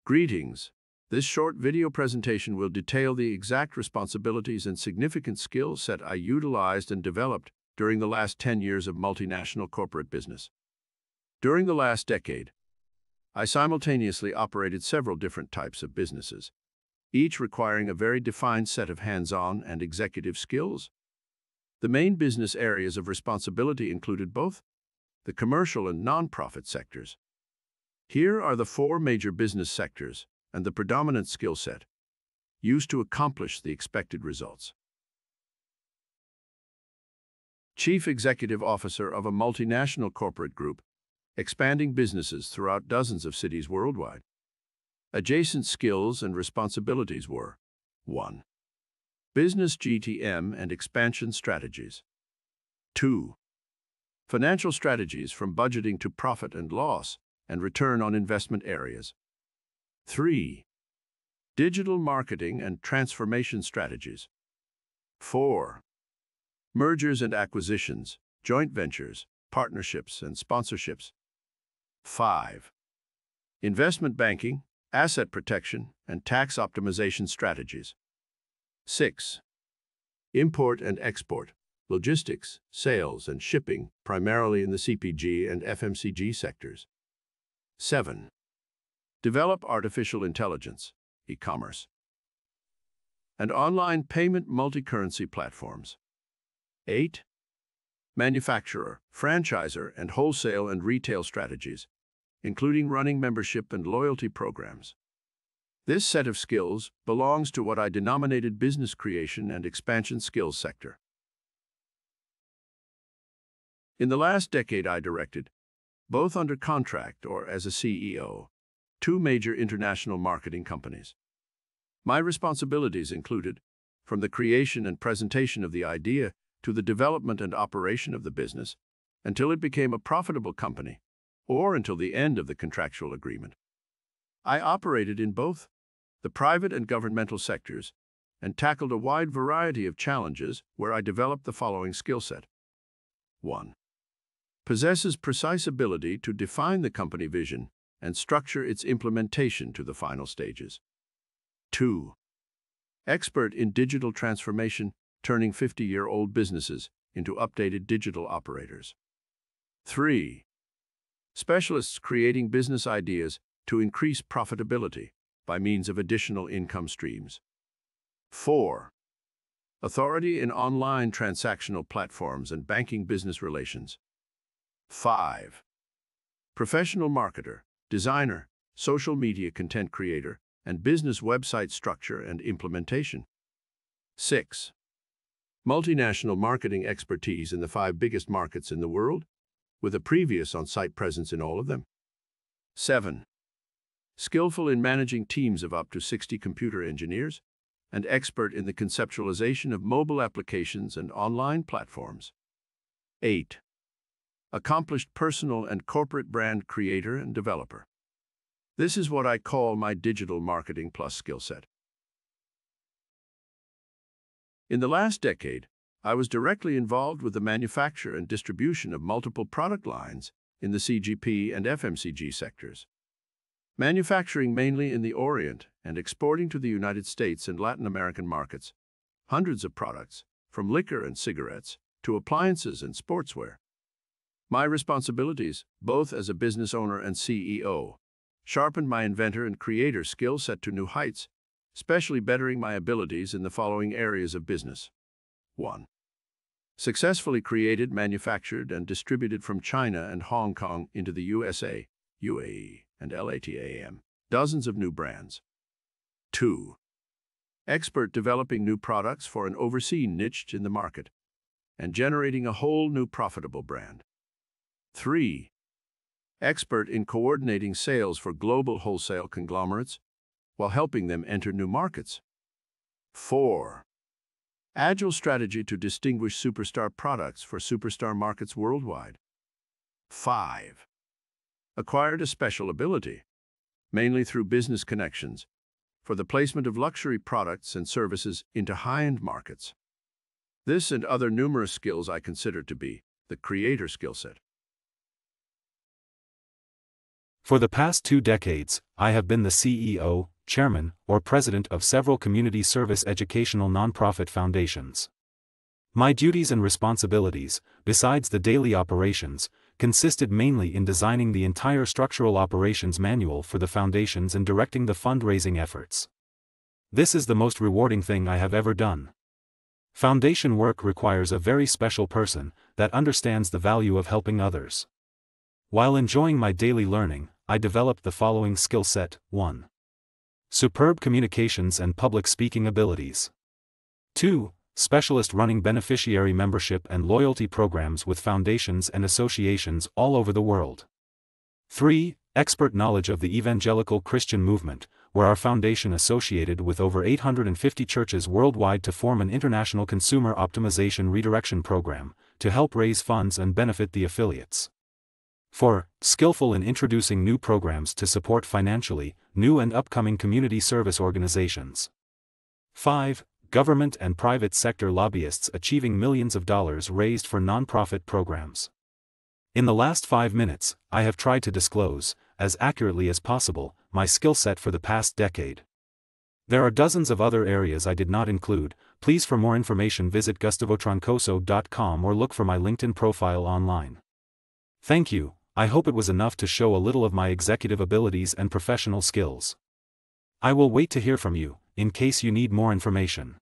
Greetings. This short video presentation will detail the exact responsibilities and significant skill set I utilized and developed during the last 10 years of multinational corporate business. During the last decade, I simultaneously operated several different types of businesses, each requiring a very defined set of hands-on and executive skills. The main business areas of responsibility included both the commercial and non-profit sectors. Here are the four major business sectors and the predominant skill set used to accomplish the expected results. Chief Executive Officer of a multinational corporate group, expanding businesses throughout dozens of cities worldwide. Adjacent skills and responsibilities were 1. Business GTM and expansion strategies. 2. Financial strategies from budgeting to profit and loss and return on investment areas. 3. Digital marketing and transformation strategies. 4. Mergers and acquisitions, joint ventures, partnerships, and sponsorships. 5. Investment banking, asset protection, and tax optimization strategies. 6. Import and export, logistics, sales, and shipping, primarily in the CPG and FMCG sectors. 7. Develop artificial intelligence, e-commerce, and online payment multi-currency platforms. 8. Manufacturer, franchisor, and wholesale and retail strategies, including running membership and loyalty programs. This set of skills belongs to what I denominated business creation and expansion skills sector. In the last decade, I directed, both under contract or as a CEO, 2 major international marketing companies. My responsibilities included, from the creation and presentation of the idea to the development and operation of the business, until it became a profitable company, or until the end of the contractual agreement. I operated in both the private and governmental sectors and tackled a wide variety of challenges where I developed the following skill set. 1. Possesses precise ability to define the company vision and structure its implementation to the final stages. 2. Expert in digital transformation, turning 50-year-old businesses into updated digital operators. 3. Specialists creating business ideas to increase profitability by means of additional income streams. 4. Authority in online transactional platforms and banking business relations. 5. Professional marketer, designer, social media content creator, and business website structure and implementation. 6. Multinational marketing expertise in the 5 biggest markets in the world, with a previous on-site presence in all of them. 7. Skillful in managing teams of up to 60 computer engineers, and expert in the conceptualization of mobile applications and online platforms. 8. Accomplished personal and corporate brand creator and developer. This is what I call my digital marketing plus skill set. In the last decade, I was directly involved with the manufacture and distribution of multiple product lines in the CGP and FMCG sectors. Manufacturing mainly in the Orient and exporting to the United States and Latin American markets, hundreds of products, from liquor and cigarettes to appliances and sportswear. My responsibilities, both as a business owner and CEO, sharpened my inventor and creator skill set to new heights, especially bettering my abilities in the following areas of business. 1. Successfully created, manufactured, and distributed from China and Hong Kong into the USA, UAE, and LATAM, dozens of new brands. 2. Expert developing new products for an overseas niche in the market and generating a whole new profitable brand. 3. Expert in coordinating sales for global wholesale conglomerates while helping them enter new markets. 4. Agile strategy to distinguish superstar products for superstar markets worldwide. 5. Acquired a special ability, mainly through business connections, for the placement of luxury products and services into high-end markets. This and other numerous skills I consider to be the creator skill set. For the past 2 decades, I have been the CEO, chairman, or president of several community service educational nonprofit foundations. My duties and responsibilities, besides the daily operations, consisted mainly in designing the entire structural operations manual for the foundations and directing the fundraising efforts. This is the most rewarding thing I have ever done. Foundation work requires a very special person that understands the value of helping others. While enjoying my daily learning, I developed the following skill set. 1. Superb communications and public speaking abilities. 2. Specialist running beneficiary membership and loyalty programs with foundations and associations all over the world. 3. Expert knowledge of the evangelical Christian movement, where our foundation associated with over 850 churches worldwide to form an international consumer optimization redirection program, to help raise funds and benefit the affiliates. 4. Skillful in introducing new programs to support financially new and upcoming community service organizations. 5. Government and private sector lobbyists achieving millions of dollars raised for nonprofit programs. In the last 5 minutes, I have tried to disclose, as accurately as possible, my skill set for the past decade. There are dozens of other areas I did not include. Please, for more information, visit GustavoTroncoso.com or look for my LinkedIn profile online. Thank you. I hope it was enough to show a little of my executive abilities and professional skills. I will wait to hear from you, in case you need more information.